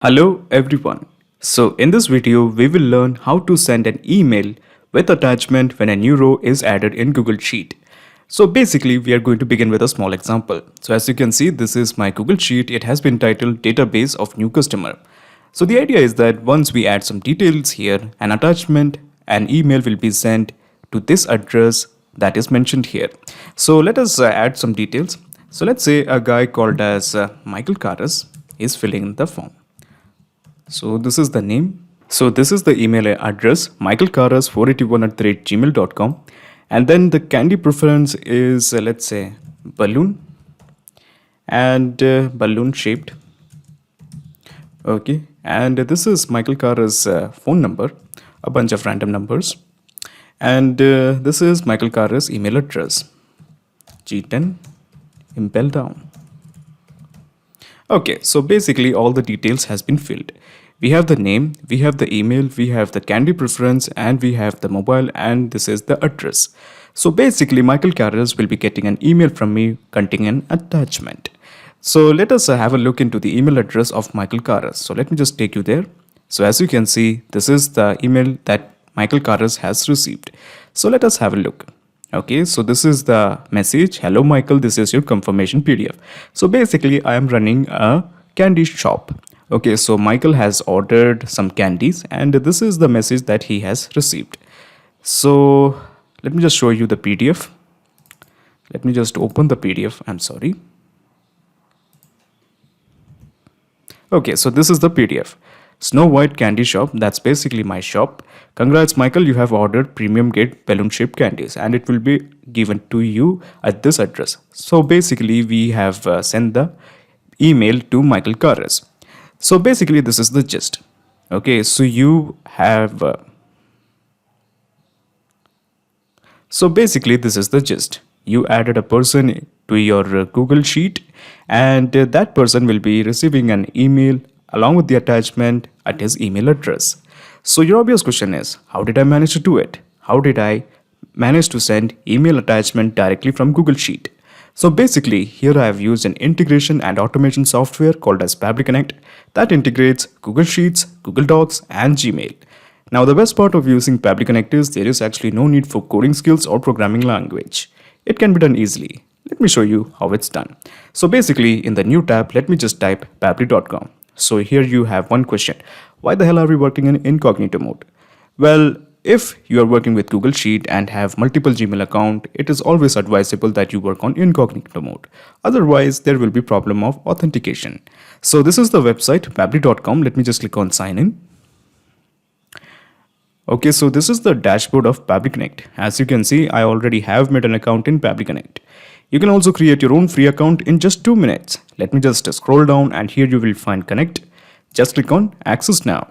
Hello everyone. So in this video we will learn how to send an email with attachment when a new row is added in Google Sheet. So basically we are going to begin with a small example. So as you can see, this is my Google Sheet. It has been titled database of new customer. So the idea is that once we add some details here, an attachment, an email will be sent to this address that is mentioned here. So let us add some details. So let's say a guy called as Michael Karas is filling in the form. So this is the name. So this is the email address, michaelkaras481@gmail.com. And then the candy preference is, let's say, balloon and balloon shaped. Okay. And this is Michael Karas' phone number, a bunch of random numbers. And this is Michael Karas' email address, G10 Impel down. Okay, so basically all the details has been filled. We have the name, we have the email, we have the candy preference, and we have the mobile, and this is the address. So basically Michael Karas will be getting an email from me containing an attachment. So let us have a look into the email address of Michael Karas. So let me just take you there. So as you can see, this is the email that Michael Karas has received. So let us have a look. Okay, so this is the message. Hello Michael, this is your confirmation PDF. So basically I am running a candy shop. Okay, so Michael has ordered some candies and this is the message that he has received. So let me just show you the PDF. Let me just open the PDF. I'm sorry. Okay, so this is the PDF. Snow White Candy Shop, that's basically my shop. Congrats Michael, you have ordered premium grade balloon shaped candies and it will be given to you at this address. So basically we have sent the email to Michael Karas. So basically this is the gist. Okay, so you have so basically this is the gist. You added a person to your Google Sheet and that person will be receiving an email along with the attachment at his email address. So your obvious question is, how did I manage to do it? How did I manage to send email attachment directly from Google Sheet? So basically here I have used an integration and automation software called as Pabbly Connect that integrates Google Sheets, Google Docs and Gmail. Now the best part of using Pabbly Connect is there is actually no need for coding skills or programming language. It can be done easily. Let me show you how it's done. So basically in the new tab, let me just type pabbly.com. So here you have one question. Why the hell are we working in incognito mode? Well, if you are working with Google Sheet and have multiple Gmail account, it is always advisable that you work on incognito mode. Otherwise, there will be problem of authentication. So this is the website pabbly.com. Let me just click on sign in. Okay, so this is the dashboard of Pabbly Connect. As you can see, I already have made an account in Pabbly Connect. You can also create your own free account in just 2 minutes. Let me just scroll down and here you will find connect. Just click on access now.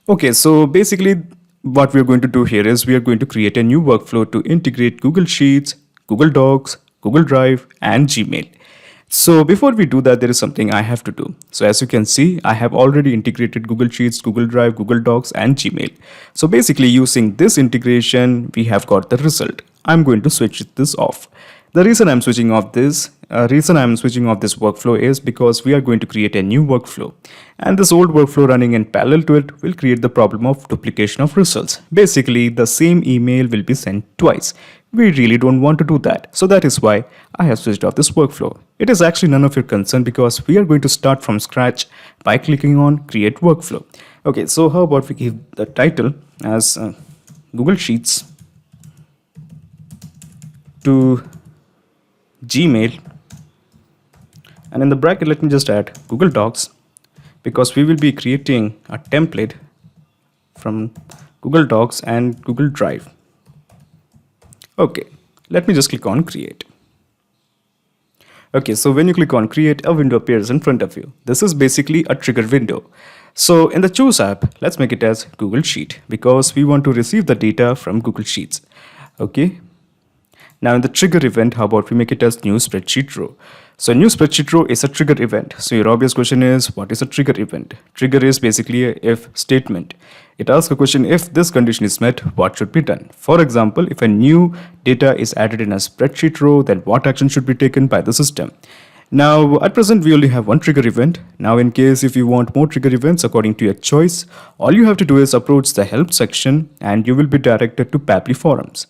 Okay, so basically what we are going to do here is we are going to create a new workflow to integrate Google Sheets, Google Docs, Google Drive and Gmail. So before we do that, there is something I have to do. So as you can see, I have already integrated Google Sheets, Google Drive, Google Docs and Gmail. So basically using this integration, we have got the result. I'm going to switch this off. The reason I'm switching off this workflow is because we are going to create a new workflow. And this old workflow running in parallel to it will create the problem of duplication of results. Basically, the same email will be sent twice. We really don't want to do that. So that is why I have switched off this workflow. It is actually none of your concern because we are going to start from scratch by clicking on create workflow. Okay, so how about we give the title as Google Sheets to Gmail, and in the bracket let me just add Google Docs because we will be creating a template from Google Docs and Google Drive. Okay, let me just click on create. Okay, so when you click on create, a window appears in front of you. This is basically a trigger window. So in the choose app, let's make it as Google Sheet because we want to receive the data from Google Sheets. Okay. Now in the trigger event, how about we make it as new spreadsheet row? So new spreadsheet row is a trigger event. So your obvious question is, what is a trigger event? Trigger is basically a if statement. It asks a question, if this condition is met, what should be done? For example, if a new data is added in a spreadsheet row, then what action should be taken by the system? Now, at present, we only have one trigger event. Now, in case if you want more trigger events according to your choice, all you have to do is approach the help section and you will be directed to Pabbly forums.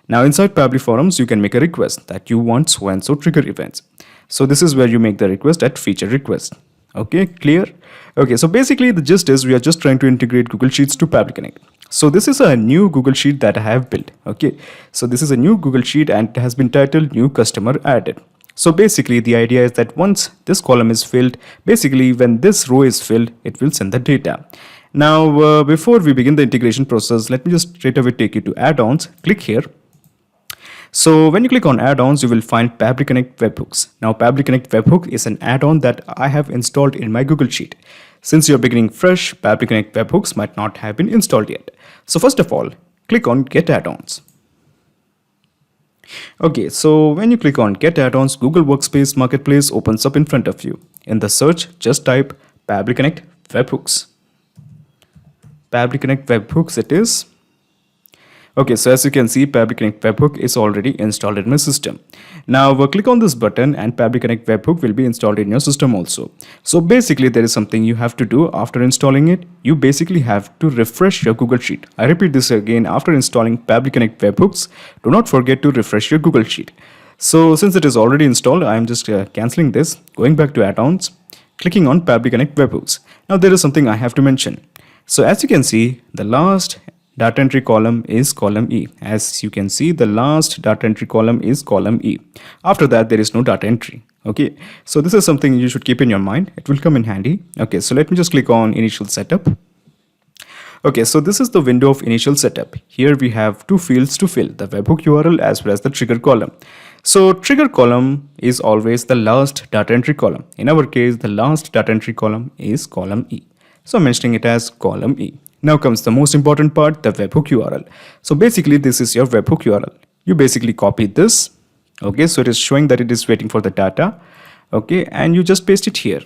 Now, inside Pabbly forums, you can make a request that you want so and so trigger events. So this is where you make the request at feature request. Okay, clear? Okay, so basically the gist is we are just trying to integrate Google Sheets to Pabbly Connect. So this is a new Google Sheet that I have built. Okay, so this is a new Google Sheet and it has been titled New Customer Added. So basically the idea is that once this column is filled, basically when this row is filled, it will send the data. Now, before we begin the integration process, let me just straight away take you to add-ons. Click here. So when you click on add-ons, you will find Pabbly Connect Webhooks. Now Pabbly Connect Webhook is an add-on that I have installed in my Google Sheet. Since you're beginning fresh, Pabbly Connect Webhooks might not have been installed yet. So first of all, click on Get Add-ons. Okay, so when you click on Get Add-ons, Google Workspace Marketplace opens up in front of you. In the search, just type Pabbly Connect Webhooks. Pabbly Connect Webhooks it is. Okay, so as you can see, Pabbly Connect Webhook is already installed in my system. Now click on this button and Pabbly Connect Webhook will be installed in your system also. So basically there is something you have to do after installing it. You basically have to refresh your Google Sheet. I repeat this again, after installing Pabbly Connect Webhooks, do not forget to refresh your Google Sheet. So since it is already installed, I am just cancelling this, going back to add-ons, clicking on Pabbly Connect Webhooks. Now there is something I have to mention. So as you can see, the last data entry column is column E. As you can see, the last data entry column is column E. After that, there is no data entry. Okay, so this is something you should keep in your mind. It will come in handy. Okay, so let me just click on initial setup. Okay, so this is the window of initial setup. Here we have two fields to fill, the webhook URL as well as the trigger column. So trigger column is always the last data entry column. In our case, the last data entry column is column E. So I'm mentioning it as column E. Now comes the most important part, the webhook URL. So basically this is your webhook URL. You basically copy this. Okay, so it is showing that it is waiting for the data. Okay, and you just paste it here.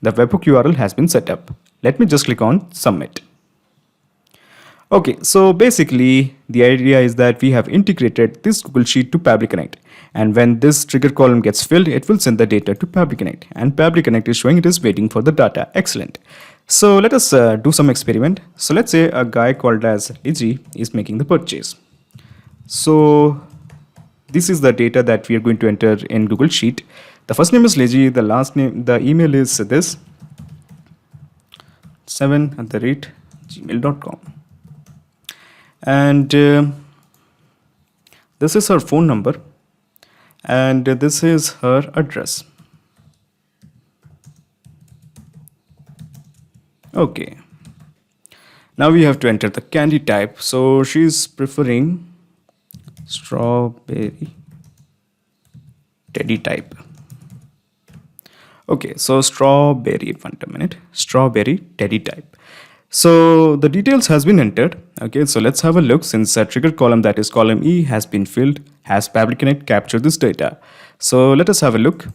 The webhook URL has been set up. Let me just click on submit. Okay, so basically the idea is that we have integrated this Google Sheet to Pabbly Connect. And when this trigger column gets filled, it will send the data to Pabbly Connect. And Pabbly Connect is showing it is waiting for the data. Excellent. So let us do some experiment. So let's say a guy called as Liji is making the purchase. So this is the data that we are going to enter in Google Sheet. The first name is Liji, the last name, the email is this 7@gmail.com. And this is her phone number and this is her address. Okay, now we have to enter the candy type. So she's preferring strawberry teddy type. Okay, so strawberry, wait a minute, strawberry teddy type. So the details has been entered. Okay, so let's have a look. Since a trigger column, that is column E, has been filled, has Pabbly Connect captured this data. So let us have a look.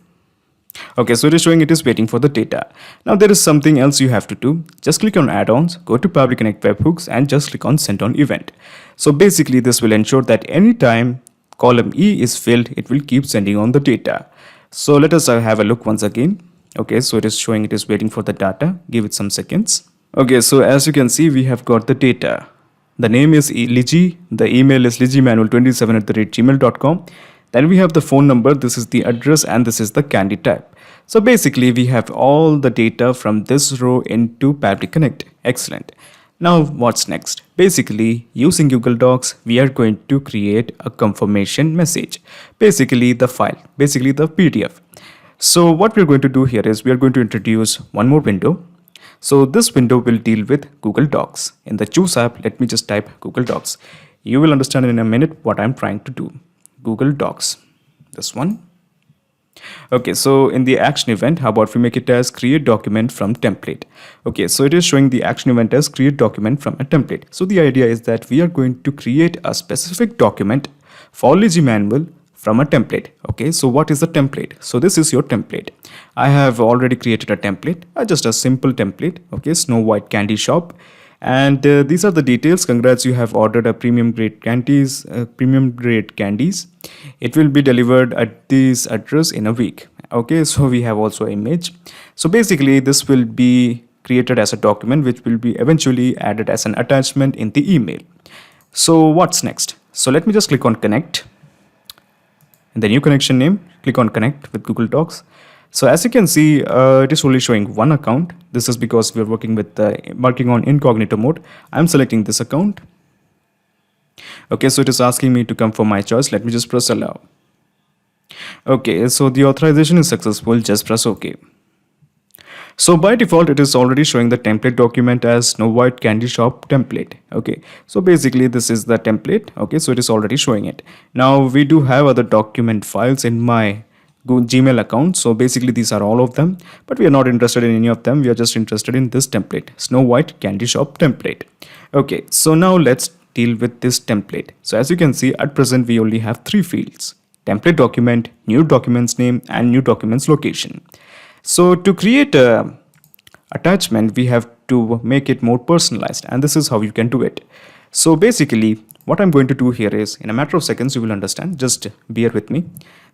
Okay, so it is showing it is waiting for the data. Now there is something else you have to do. Just click on add-ons, go to Pabbly Connect Webhooks and just click on send on event. So basically this will ensure that anytime column E is filled, it will keep sending on the data. So let us have a look once again. Okay, so it is showing it is waiting for the data. Give it some seconds. Okay, so as you can see, we have got the data. The name is Liji, the email is lijimanuel27@gmail.com. Then we have the phone number, this is the address, and this is the candy type. So basically we have all the data from this row into Pabbly Connect. Excellent. Now what's next? Basically using Google Docs, we are going to create a confirmation message. Basically the file, basically the PDF. So what we're going to do here is we are going to introduce one more window. So this window will deal with Google Docs. In the Choose app, let me just type Google Docs. You will understand in a minute what I'm trying to do. Google Docs, this one. Okay, so in the action event, how about we make it as create document from template? Okay, so it is showing the action event as create document from a template. So the idea is that we are going to create a specific document for Liji Manuel from a template. Okay, so what is the template? So this is your template. I have already created a template, just a simple template. Okay, Snow White candy shop. And these are the details. Congrats, you have ordered a premium grade candies. It will be delivered at this address in a week. Okay, so we have also image. So basically this will be created as a document which will be eventually added as an attachment in the email. So what's next? So let me just click on connect. In the new connection name, click on connect with Google Docs. So as you can see, it is only showing one account. This is because we are working on incognito mode. I'm selecting this account. Okay, so it is asking me to confirm my choice. Let me just press allow. Okay, so the authorization is successful. Just press OK. So by default, it is already showing the template document as Snow White Candy Shop template. Okay, so basically this is the template. Okay, so it is already showing it. Now we do have other document files in my Gmail account. So basically these are all of them, but we are not interested in any of them. We are just interested in this template, Snow White Candy Shop template. Okay, so now let's deal with this template. So as you can see, at present we only have three fields: template document, new documents name, and new documents location. So to create a attachment, we have to make it more personalized, and this is how you can do it. So basically what I'm going to do here is, in a matter of seconds you will understand, just bear with me.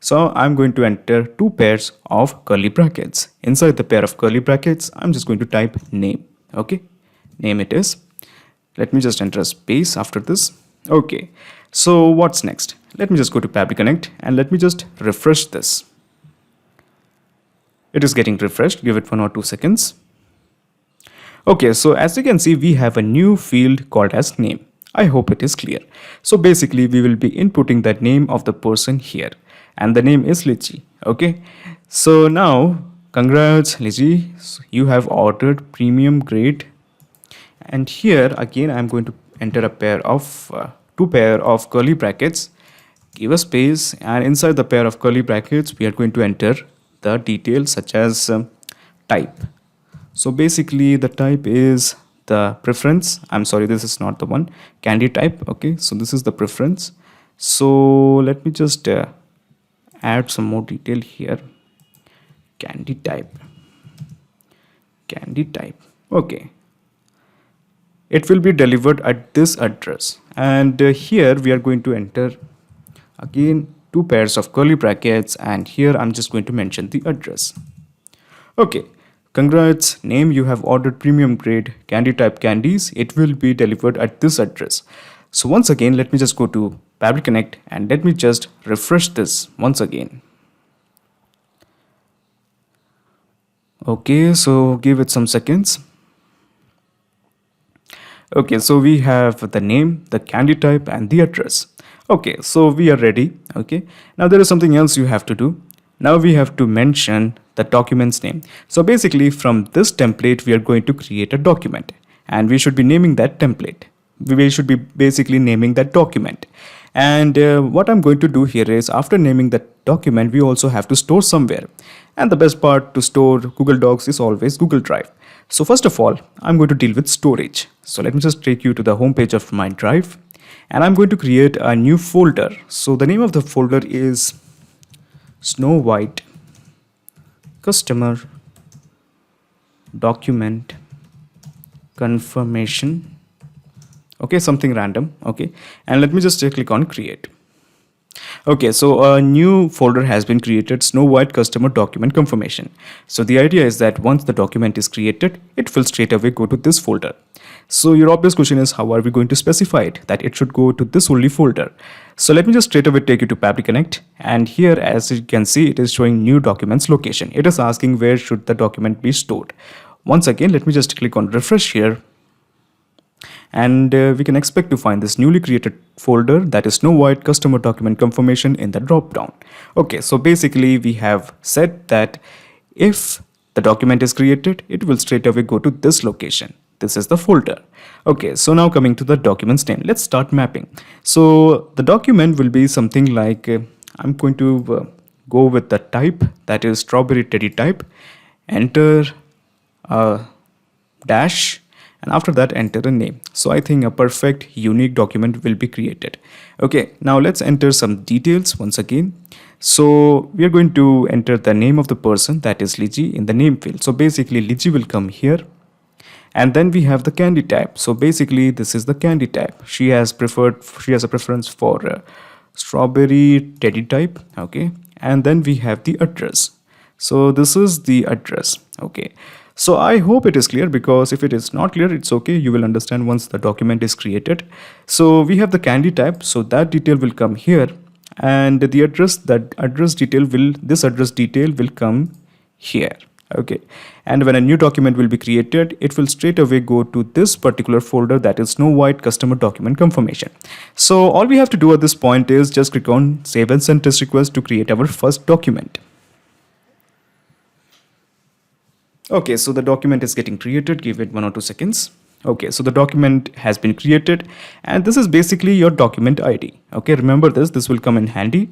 So I'm going to enter two pairs of curly brackets. Inside the pair of curly brackets, I'm just going to type name. Okay, name it is. Let me just enter a space after this. Okay, so what's next? Let me just go to Pabbly Connect and let me just refresh this. It is getting refreshed. Give it 1 or 2 seconds. Okay, so as you can see, we have a new field called as name. I hope it is clear. So basically we will be inputting the name of the person here, and the name is Lichi. Okay, so now congrats Lichi, you have ordered premium grade. And here again I'm going to enter a pair of two pair of curly brackets. Give a space, and inside the pair of curly brackets we are going to enter the details such as type. So basically the type is the preference. I'm sorry, this is not the one, candy type. Okay, so this is the preference. So let me just add some more detail here. Candy type. Okay, it will be delivered at this address, and here we are going to enter again two pairs of curly brackets, and here I'm just going to mention the address. Okay, congrats name, you have ordered premium grade candy type candies. It will be delivered at this address. So once again, let me just go to Pabbly Connect and let me just refresh this once again. Okay, so give it some seconds. Okay, so we have the name, the candy type, and the address. Okay, so we are ready. Okay, now there is something else you have to do. Now we have to mention the document's name. So basically from this template we are going to create a document, and we should be naming that template. We should be basically naming that document. And what I'm going to do here is, after naming that document, we also have to store somewhere. And the best part to store Google Docs is always Google Drive. So first of all, I'm going to deal with storage. So let me just take you to the home page of my drive, and I'm going to create a new folder. So the name of the folder is Snow White Customer Document Confirmation. Okay, something random. Okay, and let me just click on create. Okay, so a new folder has been created, Snow White Customer Document Confirmation. So the idea is that once the document is created, it will straight away go to this folder. So your obvious question is, how are we going to specify it that it should go to this only folder? So let me just straight away take you to Pabbly Connect, and here as you can see, it is showing new documents location. It is asking where should the document be stored. Once again, let me just click on refresh here, and we can expect to find this newly created folder, that is Snow White Customer Document Confirmation, in the drop down. Okay, so basically we have said that if the document is created, it will straight away go to this location. This is the folder. Okay, so now coming to the document's name, let's start mapping. So the document will be something like, I'm going to go with the type, that is strawberry teddy type, enter dash, and after that enter a name. So I think a perfect unique document will be created. Okay, now let's enter some details once again. So we are going to enter the name of the person, that is Lichi, in the name field. So basically Lichi will come here, And then we have the candy type. So basically this is the candy type. She has a preference for strawberry teddy type. Okay, and then we have the address. So this is the address. Okay, so I hope it is clear, because if it is not clear, it's okay, you will understand once the document is created. So we have the candy type, so that detail will come here, and the address, this address detail will come here. Okay, and when a new document will be created, it will straight away go to this particular folder, that is Snow White customer document confirmation. So all we have to do at this point is just click on save and send test request to create our first document. Okay, so the document is getting created. Give it 1 or 2 seconds. Okay, so the document has been created, and this is basically your document ID. Okay, remember this will come in handy.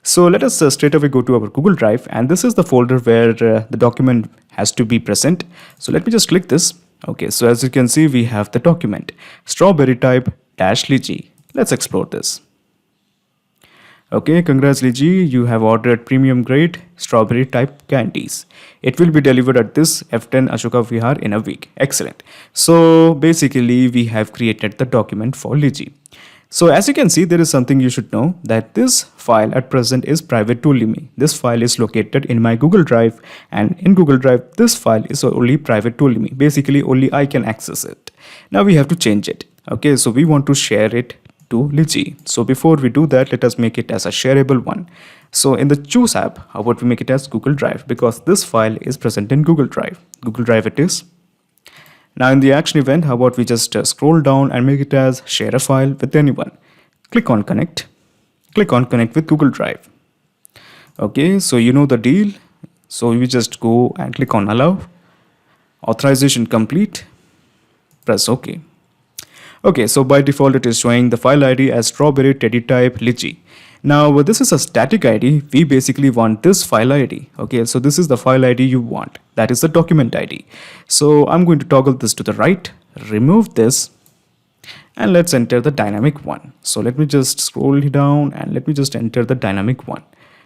So let us straight away go to our Google Drive, and this is the folder where the document has to be present. So let me just click this. Okay, so as you can see, we have the document strawberry type dash lychee. Let's explore this. Okay, congrats Liji, you have ordered premium grade strawberry type candies. It will be delivered at this F10 Ashoka Vihar in a week. Excellent. So basically we have created the document for Liji. So as you can see, there is something you should know, that this file at present is private to only me. This file is located in my Google Drive, and in Google Drive this file is only private to only me. Basically only I can access it. Now we have to change it. Okay, so we want to share it to Liji. So before we do that, let us make it as a shareable one. So in the Choose app, how about we make it as Google Drive, because this file is present in Google Drive. Google Drive it is. Now in the action event, how about we just scroll down and make it as share a file with anyone. Click on connect. Click on connect with Google Drive. Okay, so you know the deal. So you just go and click on allow. Authorization complete. Press OK. Okay, so by default it is showing the file ID as strawberry teddy type lychee. Now this is a static ID. We basically want this file ID. Okay, so this is the file ID you want. That is the document ID. So I'm going to toggle this to the right, remove this, and let's enter the dynamic one. So let me just scroll down and let me just enter the dynamic one.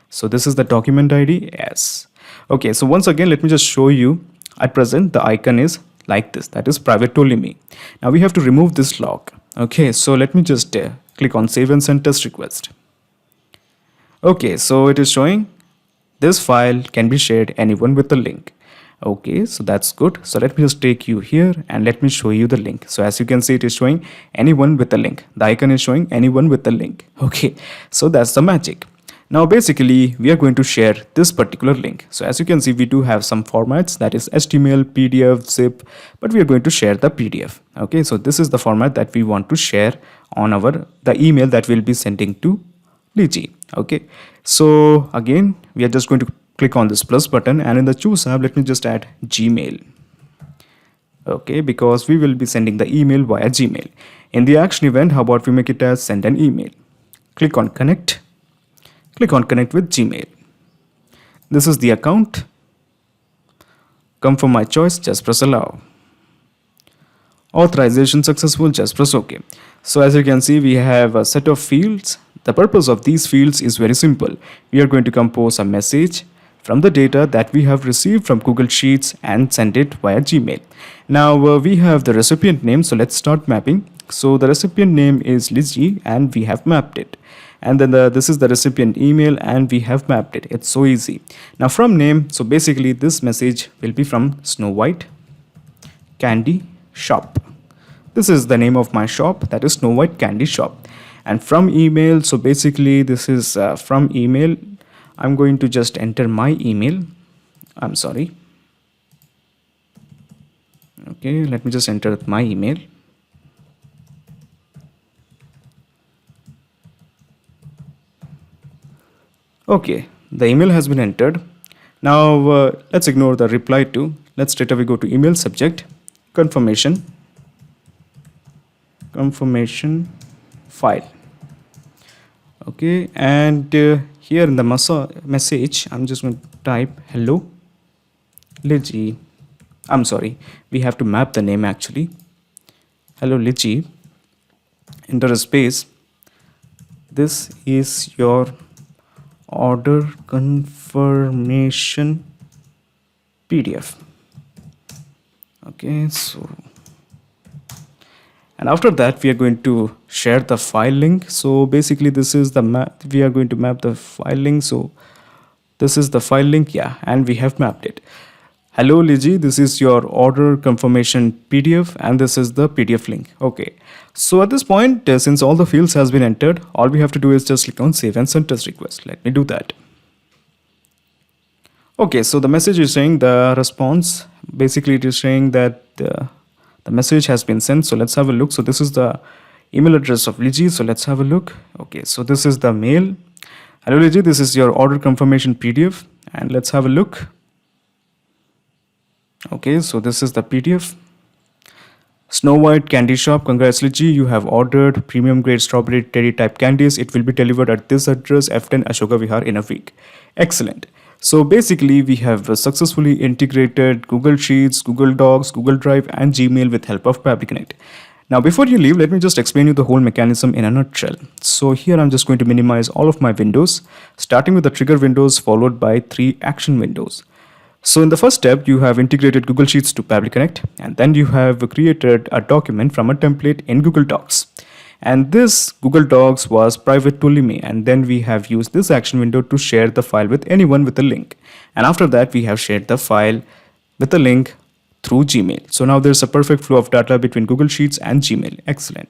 So this is the document ID. Yes. Okay, so once again, let me just show you. At present, the icon is like this, that is private to only me. Now we have to remove this lock. Okay, so let me just click on save and send test request. Okay, so it is showing this file can be shared anyone with the link. Okay, so that's good. So let me just take you here and let me show you the link. So as you can see, it is showing anyone with the link. The icon is showing anyone with the link. Okay, so that's the magic. Now basically we are going to share this particular link. So as you can see, we do have some formats, that is HTML, PDF, zip, but we are going to share the PDF. Okay, so this is the format that we want to share on the email that we'll be sending to Liji. Okay, so again we are just going to click on this plus button, and in the Choose app, let me just add Gmail. Okay, because we will be sending the email via Gmail. In the action event, how about we make it as send an email. Click on connect. Click on connect with Gmail. This is the account. Confirm my choice, just press allow. Authorization successful, just press OK. So as you can see, we have a set of fields. The purpose of these fields is very simple. We are going to compose a message from the data that we have received from Google Sheets and send it via Gmail. Now we have the recipient name, so let's start mapping. So the recipient name is Liji and we have mapped it. And then this is the recipient email and we have mapped it. It's so easy. Now from name, so basically this message will be from Snow White Candy Shop. This is the name of my shop, that is Snow White Candy Shop. And from email, so basically this is from email. I'm going to just enter my email. I'm sorry. Okay, let me just enter my email. Okay, the email has been entered. Now let's ignore the reply to. Let's straight away go to email subject, confirmation file. Okay, and here in the message, I'm just going to type hello Liji. I'm sorry, we have to map the name actually. Hello Liji. Enter a space. This is your order confirmation PDF. Okay, so And after that, we are going to share the file link. So basically, this is the map. We are going to map the file link. So this is the file link, yeah, and we have mapped it. Hello Liji, this is your order confirmation PDF and this is the PDF link. Okay, so at this point, since all the fields has been entered, all we have to do is just click on save and send test request. Let me do that. Okay, so the message is saying the response. Basically, it is saying that the message has been sent. So let's have a look. So this is the email address of Liji. So let's have a look. Okay, so this is the mail. Hello Liji, this is your order confirmation PDF and let's have a look. Okay, so this is the PDF. Snow White Candy Shop, congrats Liji, you have ordered premium grade strawberry teddy type candies. It will be delivered at this address, F10 Ashoka Vihar, in a week. Excellent. So basically we have successfully integrated Google Sheets, Google Docs, Google Drive and Gmail with help of Pabbly Connect. Now before you leave, let me just explain you the whole mechanism in a nutshell. So here I'm just going to minimize all of my windows, starting with the trigger windows followed by 3 action windows. So in the first step, you have integrated Google Sheets to Pabbly Connect, and then you have created a document from a template in Google Docs. And this Google Docs was private to only me, and then we have used this action window to share the file with anyone with a link. And after that, we have shared the file with a link through Gmail. So now there's a perfect flow of data between Google Sheets and Gmail. Excellent.